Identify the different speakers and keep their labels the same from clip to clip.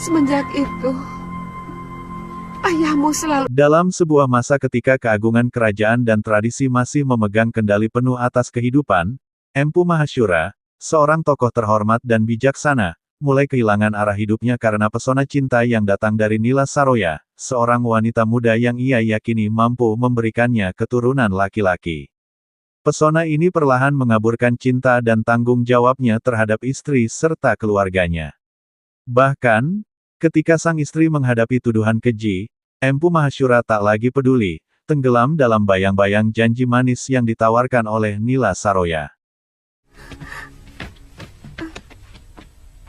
Speaker 1: Semenjak itu, ayahmu selalu...
Speaker 2: Dalam sebuah masa ketika keagungan kerajaan dan tradisi masih memegang kendali penuh atas kehidupan, Empu Mahashura, seorang tokoh terhormat dan bijaksana, mulai kehilangan arah hidupnya karena pesona cinta yang datang dari Nila Saroya, seorang wanita muda yang ia yakini mampu memberikannya keturunan laki-laki. Pesona ini perlahan mengaburkan cinta dan tanggung jawabnya terhadap istri serta keluarganya. Bahkan, ketika sang istri menghadapi tuduhan keji, Empu Mahashura tak lagi peduli, tenggelam dalam bayang-bayang janji manis yang ditawarkan oleh Nila Saroya.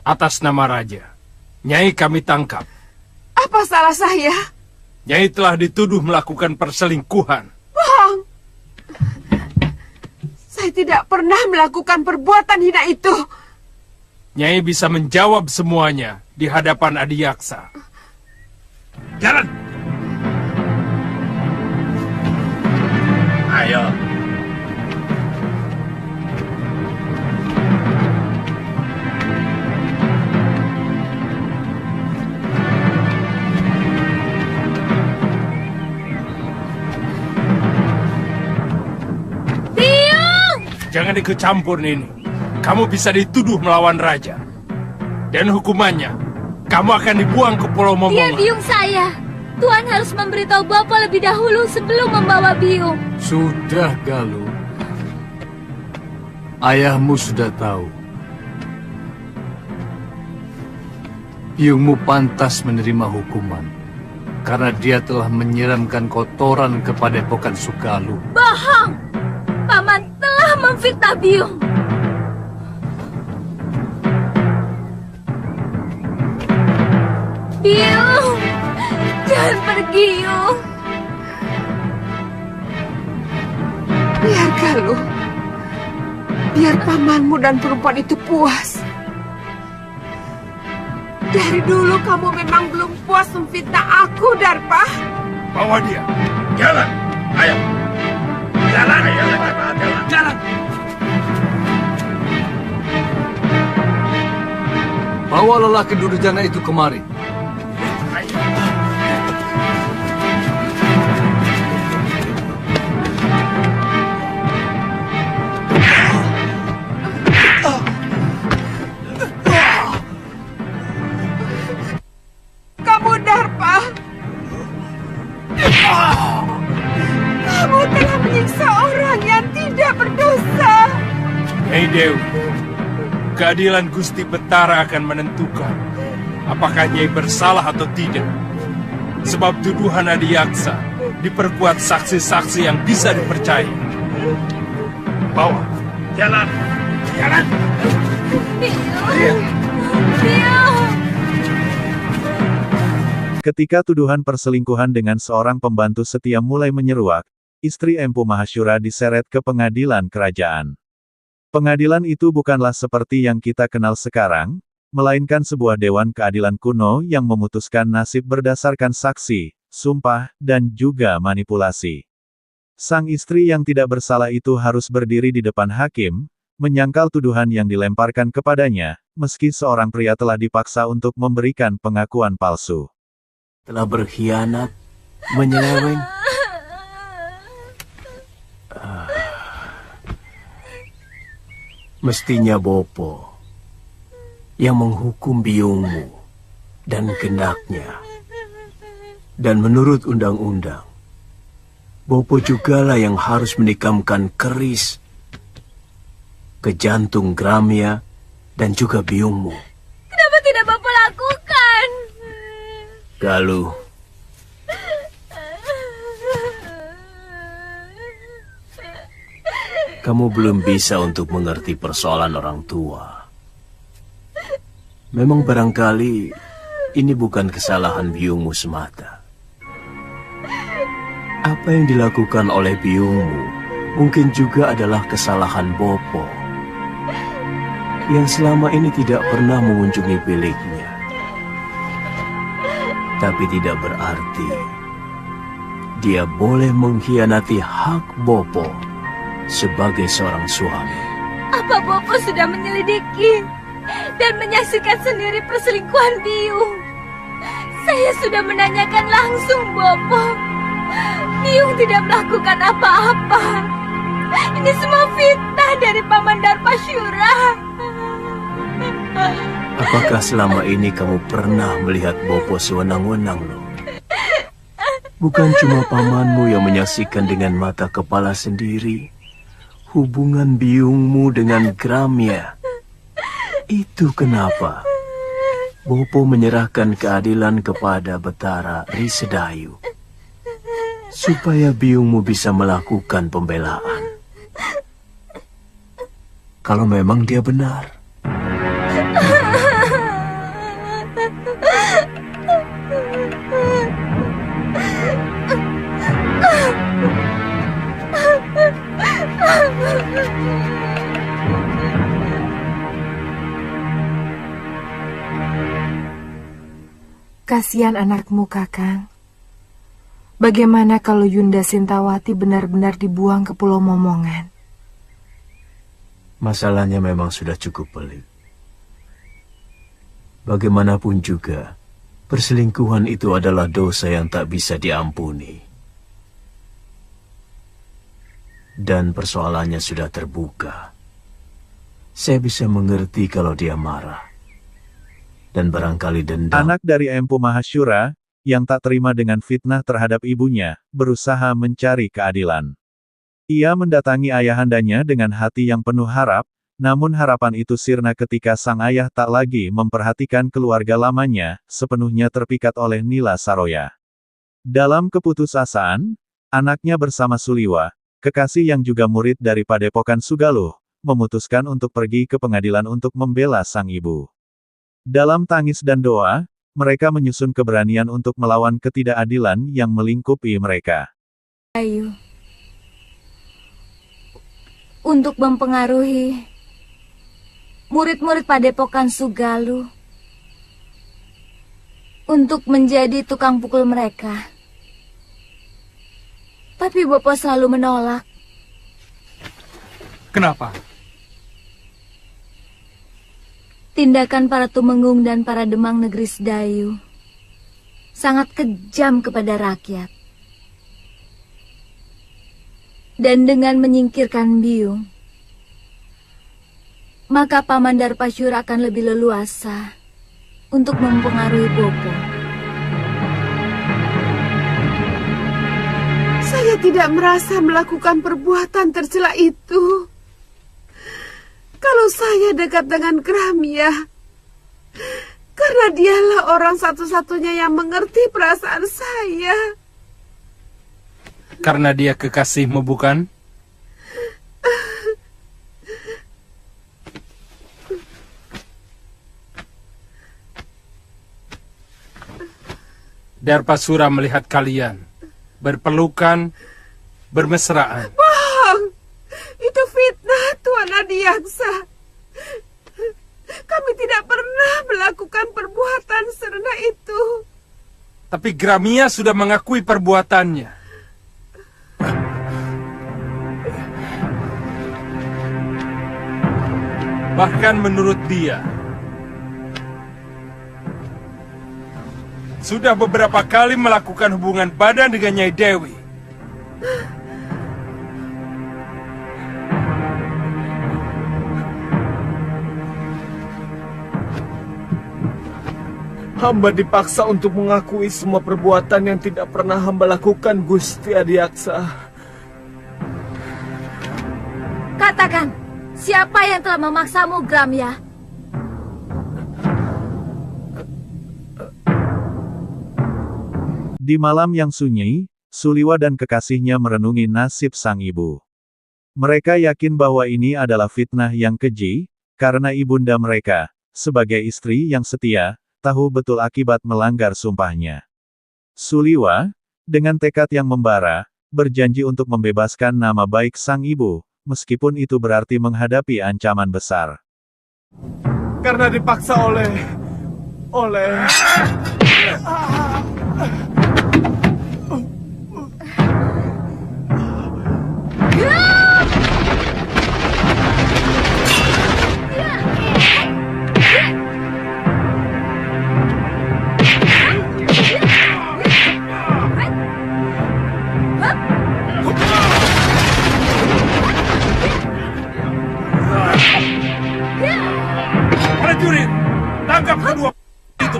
Speaker 3: Atas nama Raja, Nyai kami tangkap.
Speaker 1: Apa salah saya?
Speaker 3: Nyai telah dituduh melakukan perselingkuhan.
Speaker 1: Bohong! Saya tidak pernah melakukan perbuatan hina itu.
Speaker 3: Nyai bisa menjawab semuanya di hadapan Adiyaksa.
Speaker 4: Jalan! Ayo!
Speaker 3: Jangan ikut campur ini. Kamu bisa dituduh melawan raja. Dan hukumannya, kamu akan dibuang ke Pulau Momongan.
Speaker 5: Dia biung saya. Tuan harus memberitahu Bapak lebih dahulu sebelum membawa biung.
Speaker 6: Sudah, Galuh. Ayahmu sudah tahu. Biungmu pantas menerima hukuman. Karena dia telah menyiramkan kotoran kepada Padepokan Sugaluh.
Speaker 5: Bohong! Paman telah memfitnah biung. Biung, jangan pergi, Biung.
Speaker 1: Biar Galuh. Biar pamanmu dan perempuan itu puas. Dari dulu kamu memang belum puas memfitnah aku, Darpa.
Speaker 3: Bawa dia.
Speaker 4: Jalan! Ayo! Jalan! Ayo, jalan!
Speaker 6: Bawa lelaki durjana itu kemari.
Speaker 1: Kamu Darpa. Kamu telah menyiksa orang yang tidak berdosa.
Speaker 3: Nyai Dewi, keadilan Gusti Betara akan menentukan apakah Nyai bersalah atau tidak. Sebab tuduhan Adiyaksa diperkuat saksi-saksi yang bisa dipercaya. Bawa.
Speaker 4: Jalan! Jalan!
Speaker 5: Biung. Biung.
Speaker 2: Ketika tuduhan perselingkuhan dengan seorang pembantu setia mulai menyeruak, istri Empu Mahashura diseret ke pengadilan kerajaan. Pengadilan itu bukanlah seperti yang kita kenal sekarang, melainkan sebuah dewan keadilan kuno yang memutuskan nasib berdasarkan saksi, sumpah, dan juga manipulasi. Sang istri yang tidak bersalah itu harus berdiri di depan hakim, menyangkal tuduhan yang dilemparkan kepadanya, meski seorang pria telah dipaksa untuk memberikan pengakuan palsu.
Speaker 7: Telah berkhianat, menyeleweng. Mestinya Bopo yang menghukum biungmu dan gendaknya. Dan menurut undang-undang, Bopo jugalah yang harus menikamkan keris ke jantung Gramia dan juga biungmu.
Speaker 5: Kenapa tidak Bopo lakukan?
Speaker 7: Galuh, kamu belum bisa untuk mengerti persoalan orang tua. Memang barangkali ini bukan kesalahan biungmu semata. Apa yang dilakukan oleh biungmu mungkin juga adalah kesalahan Bopo yang selama ini tidak pernah mengunjungi biliknya. Tapi tidak berarti dia boleh mengkhianati hak Bopo sebagai seorang suami.
Speaker 5: Apa Bopo sudah menyelidiki dan menyaksikan sendiri perselingkuhan Biung? Saya sudah menanyakan langsung Bopo. Biung tidak melakukan apa-apa. Ini semua fitnah dari Paman Darpasyura.
Speaker 7: Apakah selama ini kamu pernah melihat Bopo sewenang-wenang, loh? Bukan cuma pamanmu yang menyaksikan dengan mata kepala sendiri hubungan biungmu dengan Gramia. Itu kenapa Bopo menyerahkan keadilan kepada Betara Risedayu supaya biungmu bisa melakukan pembelaan. Kalau memang dia benar.
Speaker 8: Kasihan anakmu, Kakang. Bagaimana kalau Yunda Sintawati benar-benar dibuang ke Pulau Momongan?
Speaker 7: Masalahnya memang sudah cukup pelik. Bagaimanapun juga, perselingkuhan itu adalah dosa yang tak bisa diampuni. Dan persoalannya sudah terbuka. Saya bisa mengerti kalau dia marah. Dan barangkali dendam.
Speaker 2: Anak dari Empu Mahasyura, yang tak terima dengan fitnah terhadap ibunya, berusaha mencari keadilan. Ia mendatangi ayahandanya dengan hati yang penuh harap, namun harapan itu sirna ketika sang ayah tak lagi memperhatikan keluarga lamanya, sepenuhnya terpikat oleh Nila Saroya. Dalam keputusasaan, anaknya bersama Suliwa, kekasih yang juga murid dari Padepokan Sugaluh, memutuskan untuk pergi ke pengadilan untuk membela sang ibu. Dalam tangis dan doa, mereka menyusun keberanian untuk melawan ketidakadilan yang melingkupi mereka.
Speaker 5: Ayo. Untuk mempengaruhi murid-murid Padepokan Sugaluh. Untuk menjadi tukang pukul mereka. Tapi Bopo selalu menolak.
Speaker 3: Kenapa?
Speaker 5: Tindakan para Tumenggung dan para Demang negeri Sedayu sangat kejam kepada rakyat. Dan dengan menyingkirkan Biung, maka Paman Darpasyura akan lebih leluasa untuk mempengaruhi Bopo.
Speaker 1: Saya tidak merasa melakukan perbuatan tercela itu. Kalau saya dekat dengan Gramia, karena dialah orang satu-satunya yang mengerti perasaan saya.
Speaker 3: Karena dia kekasihmu, bukan? Darpasura melihat kalian berpelukan, bermesraan.
Speaker 1: Bohong! Itu fitnah, Tuan Adiaksa. Kami tidak pernah melakukan perbuatan serendah itu.
Speaker 3: Tapi Gramia sudah mengakui perbuatannya. Bahkan menurut dia, sudah beberapa kali melakukan hubungan badan dengan Nyai Dewi.
Speaker 7: Hamba dipaksa untuk mengakui semua perbuatan yang tidak pernah hamba lakukan, Gusti Adiaksa.
Speaker 5: Katakan, siapa yang telah memaksamu, Gramya?
Speaker 2: Di malam yang sunyi, Suliwa dan kekasihnya merenungi nasib sang ibu. Mereka yakin bahwa ini adalah fitnah yang keji, karena ibunda mereka, sebagai istri yang setia, tahu betul akibat melanggar sumpahnya. Suliwa, dengan tekad yang membara, berjanji untuk membebaskan nama baik sang ibu, meskipun itu berarti menghadapi ancaman besar.
Speaker 7: Karena dipaksa oleh...
Speaker 3: Prajurit, tangkap kedua itu.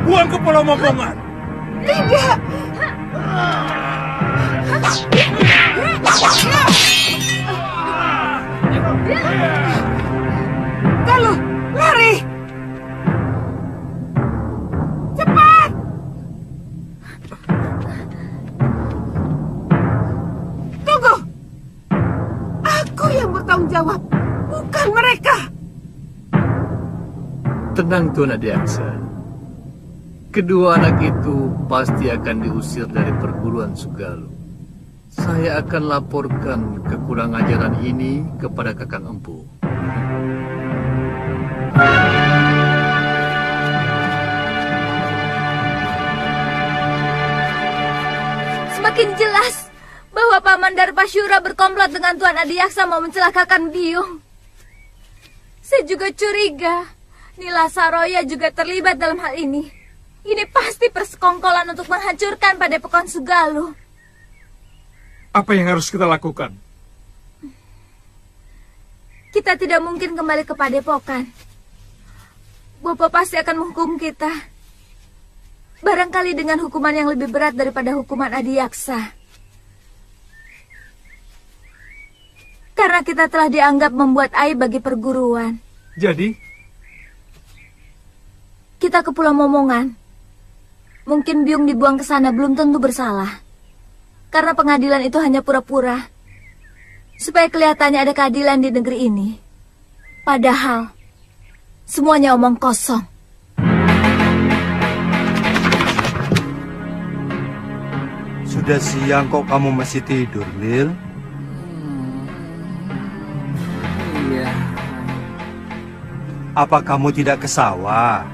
Speaker 3: Buang ke Pulau Momongan.
Speaker 1: Tidak. Galuh, lari. Cepat. Tunggu. Aku yang bertanggung jawab, bukan mereka.
Speaker 6: Tenang Tuan Adiaksa. Kedua anak itu pasti akan diusir dari perguruan Sugalu. Saya akan laporkan kekurang ajaran ini kepada Kakang Empu.
Speaker 5: Semakin jelas bahwa Paman Darpasyura berkomplot dengan Tuan Adiaksa mau mencelakakan Biung. Saya juga curiga Nila Saroya juga terlibat dalam hal ini. Ini pasti persekongkolan untuk menghancurkan Padepokan Sugalu.
Speaker 3: Apa yang harus kita lakukan?
Speaker 5: Kita tidak mungkin kembali ke Padepokan. Bopo pasti akan menghukum kita. Barangkali dengan hukuman yang lebih berat daripada hukuman Adiaksa. Karena kita telah dianggap membuat aib bagi perguruan.
Speaker 3: Jadi?
Speaker 5: Kita ke Pulau Momongan. Mungkin Biung dibuang ke sana belum tentu bersalah. Karena pengadilan itu hanya pura-pura. Supaya kelihatannya ada keadilan di negeri ini. Padahal, semuanya omong kosong.
Speaker 9: Sudah siang kok kamu masih tidur, Lil?
Speaker 6: Iya.
Speaker 9: Apa kamu tidak ke sawah?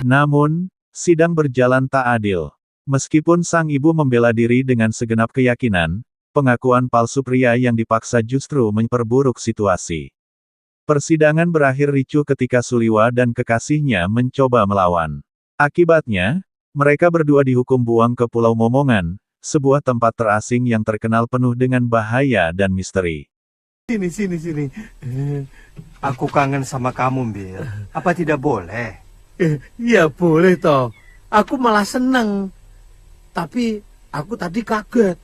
Speaker 2: Namun, sidang berjalan tak adil. Meskipun sang ibu membela diri dengan segenap keyakinan, pengakuan palsu pria yang dipaksa justru memperburuk situasi. Persidangan berakhir ricuh ketika Suliwa dan kekasihnya mencoba melawan. Akibatnya, mereka berdua dihukum buang ke Pulau Momongan, sebuah tempat terasing yang terkenal penuh dengan bahaya dan misteri.
Speaker 9: Sini. Aku kangen sama kamu, Bil. Apa tidak boleh?
Speaker 10: Ya boleh toh. Aku malah seneng. Tapi aku tadi kaget.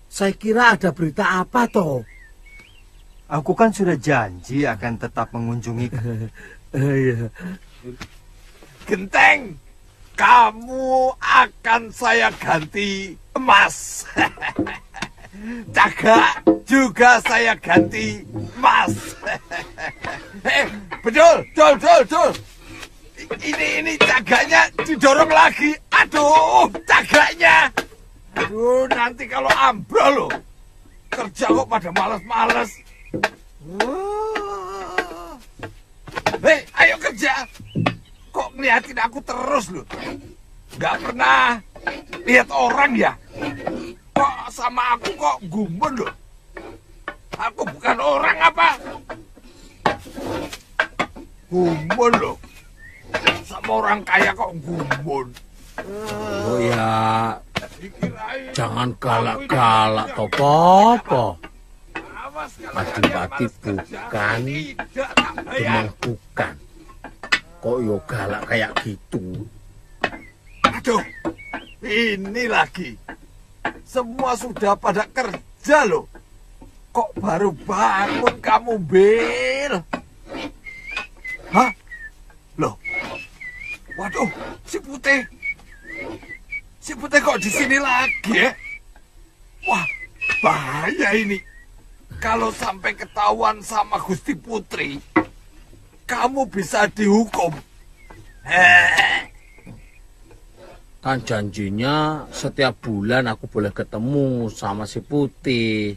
Speaker 10: Saya kira ada berita apa toh?
Speaker 9: Aku kan sudah janji akan tetap mengunjungi.
Speaker 10: Iya.
Speaker 4: Genteng, kamu akan saya ganti emas. Cagak juga saya ganti emas. Betul. Ini cagaknya didorong lagi. Aduh, cagaknya. Aduh, nanti kalau ambrol loh. Kerja kok pada males-males. Hei, ayo kerja. Kok ngeliatin aku terus loh. Gak pernah lihat orang ya. Kok sama aku kok gumun loh. Aku bukan orang apa? Gumun loh. Sama orang kaya kok gumun.
Speaker 10: Oh ya, jangan galak-galak toh, Popo. Pati-pati bukan, demang bukan. Kok yo galak kayak gitu?
Speaker 4: Aduh, ini lagi. Semua sudah pada kerja loh. Kok baru bangun kamu, Bil? Hah? Loh? Waduh, si Putih. Si Putih kok di sini lagi ya? Wah, bahaya ini. Kalau sampai ketahuan sama Gusti Putri, kamu bisa dihukum.
Speaker 10: Kan janjinya setiap bulan aku boleh ketemu sama si Putih.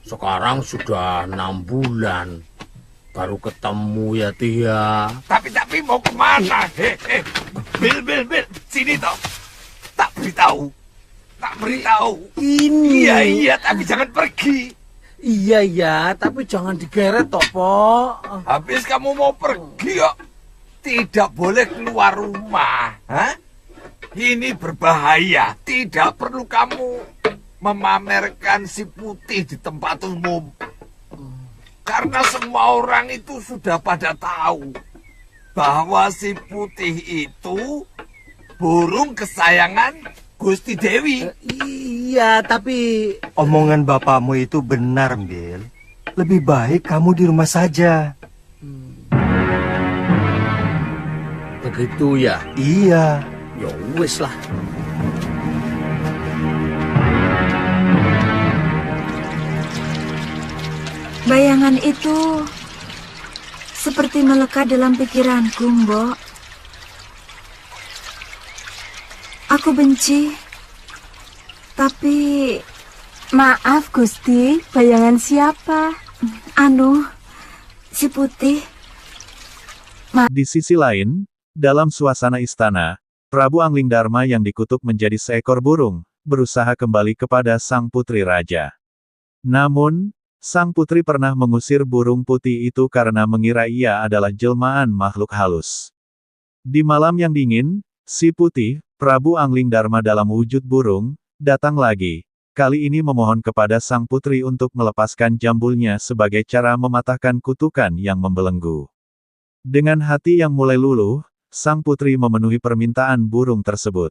Speaker 10: Sekarang sudah 6 bulan. Baru ketemu ya, Tia.
Speaker 4: Tapi mau kemana? Bil, sini toh. Tak beritahu.
Speaker 10: Ini.
Speaker 4: Iya, tapi jangan pergi.
Speaker 10: Iya, tapi jangan digeret toh, Po.
Speaker 4: Habis kamu mau pergi kok. Tidak boleh keluar rumah. Hah? Ini berbahaya. Tidak perlu kamu memamerkan si Putih di tempat umum. Karena semua orang itu sudah pada tahu bahwa si Putih itu burung kesayangan Gusti Dewi.
Speaker 10: Iya, tapi
Speaker 9: Omongan bapakmu itu benar, Bil. Lebih baik kamu di rumah saja.
Speaker 10: begitu ya.
Speaker 9: Iya.
Speaker 10: Ya wis lah.
Speaker 11: Bayangan itu seperti melekat dalam pikiranku, Mbok. Aku benci, tapi...
Speaker 8: Maaf, Gusti, bayangan siapa?
Speaker 11: Si Putih.
Speaker 2: Di sisi lain, dalam suasana istana, Prabu Anglingdarma yang dikutuk menjadi seekor burung, berusaha kembali kepada sang putri raja. Namun, sang putri pernah mengusir burung putih itu karena mengira ia adalah jelmaan makhluk halus. Di malam yang dingin, si putih, Prabu Anglingdarma dalam wujud burung, datang lagi. Kali ini memohon kepada sang putri untuk melepaskan jambulnya sebagai cara mematahkan kutukan yang membelenggu. Dengan hati yang mulai luluh, sang putri memenuhi permintaan burung tersebut.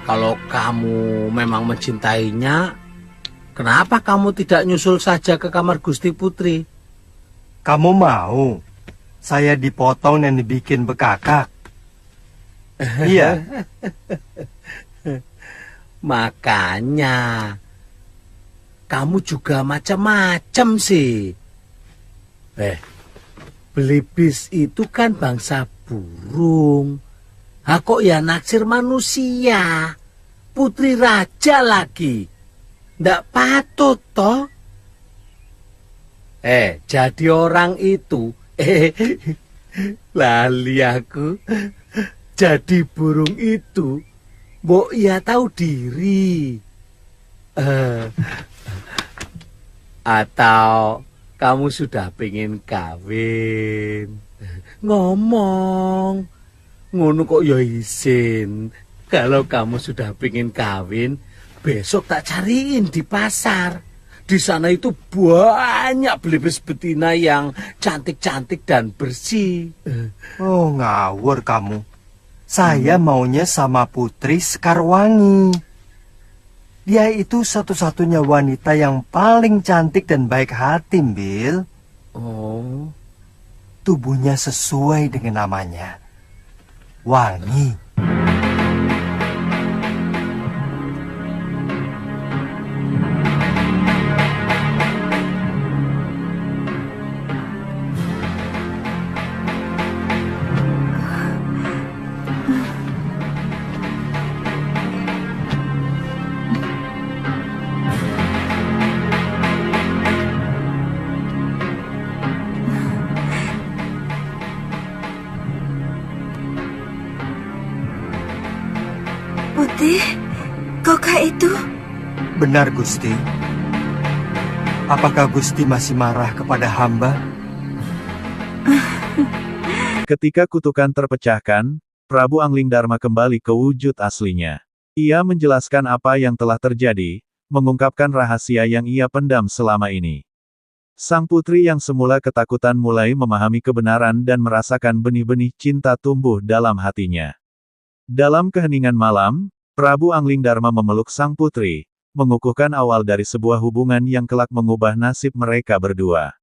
Speaker 10: Kalau kamu memang mencintainya, kenapa kamu tidak nyusul saja ke kamar Gusti Putri?
Speaker 9: Kamu mau saya dipotong dan dibikin bekakak? Iya.
Speaker 10: Makanya kamu juga macam-macam sih. Belibis itu kan bangsa burung. Kok ya naksir manusia? Putri raja lagi. Ndak patut toh. Jadi orang itu. Lali aku. Jadi burung itu. Mbok ya tahu diri. Atau kamu sudah pengen kawin. Ngomong. Ngono kok ya isin. Kalau kamu sudah pengen kawin, besok tak cariin di pasar. Di sana itu banyak belibis betina yang cantik-cantik dan bersih.
Speaker 9: Oh, ngawur kamu. Saya maunya sama Putri Sekarwangi. Dia itu satu-satunya wanita yang paling cantik dan baik hati, Bil.
Speaker 10: Oh.
Speaker 9: Tubuhnya sesuai dengan namanya. Wangi. Benar, Gusti. Apakah Gusti masih marah kepada hamba?
Speaker 2: Ketika kutukan terpecahkan, Prabu Anglingdarma kembali ke wujud aslinya. Ia menjelaskan apa yang telah terjadi, mengungkapkan rahasia yang ia pendam selama ini. Sang putri yang semula ketakutan mulai memahami kebenaran dan merasakan benih-benih cinta tumbuh dalam hatinya. Dalam keheningan malam, Prabu Anglingdarma memeluk sang putri, mengukuhkan awal dari sebuah hubungan yang kelak mengubah nasib mereka berdua.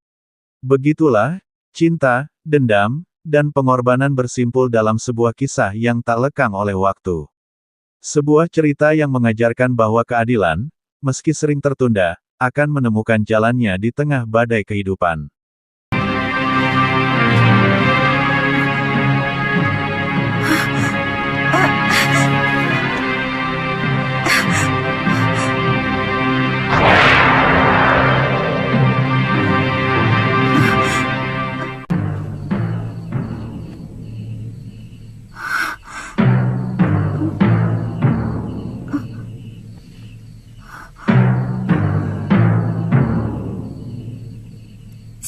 Speaker 2: Begitulah, cinta, dendam, dan pengorbanan bersimpul dalam sebuah kisah yang tak lekang oleh waktu. Sebuah cerita yang mengajarkan bahwa keadilan, meski sering tertunda, akan menemukan jalannya di tengah badai kehidupan.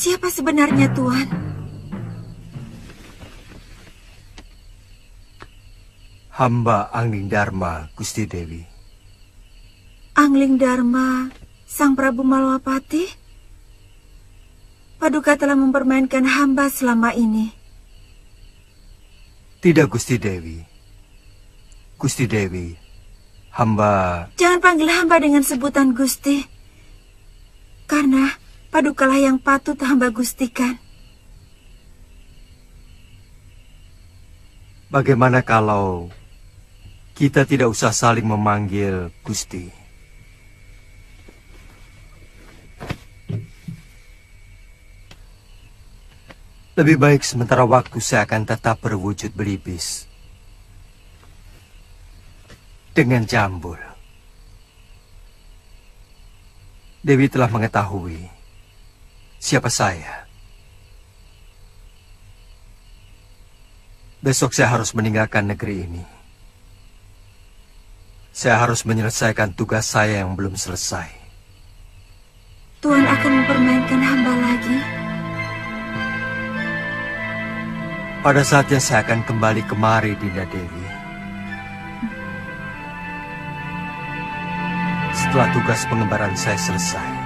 Speaker 11: Siapa sebenarnya, Tuan?
Speaker 9: Hamba Anglingdarma, Gusti Dewi.
Speaker 11: Anglingdarma, Sang Prabu Malwapati? Paduka telah mempermainkan hamba selama ini.
Speaker 9: Tidak, Gusti Dewi. Gusti Dewi, hamba...
Speaker 11: Jangan panggil hamba dengan sebutan Gusti. Karena padukalah yang patut hamba gustikan.
Speaker 9: Bagaimana kalau kita tidak usah saling memanggil Gusti? Lebih baik sementara waktu saya akan tetap berwujud belibis. Dengan jambul. Dewi telah mengetahui siapa saya. Besok saya harus meninggalkan negeri ini. Saya harus menyelesaikan tugas saya yang belum selesai.
Speaker 11: Tuan akan mempermainkan hamba lagi?
Speaker 9: Pada saatnya saya akan kembali kemari, Dinda Dewi. Setelah tugas pengembaraan saya selesai.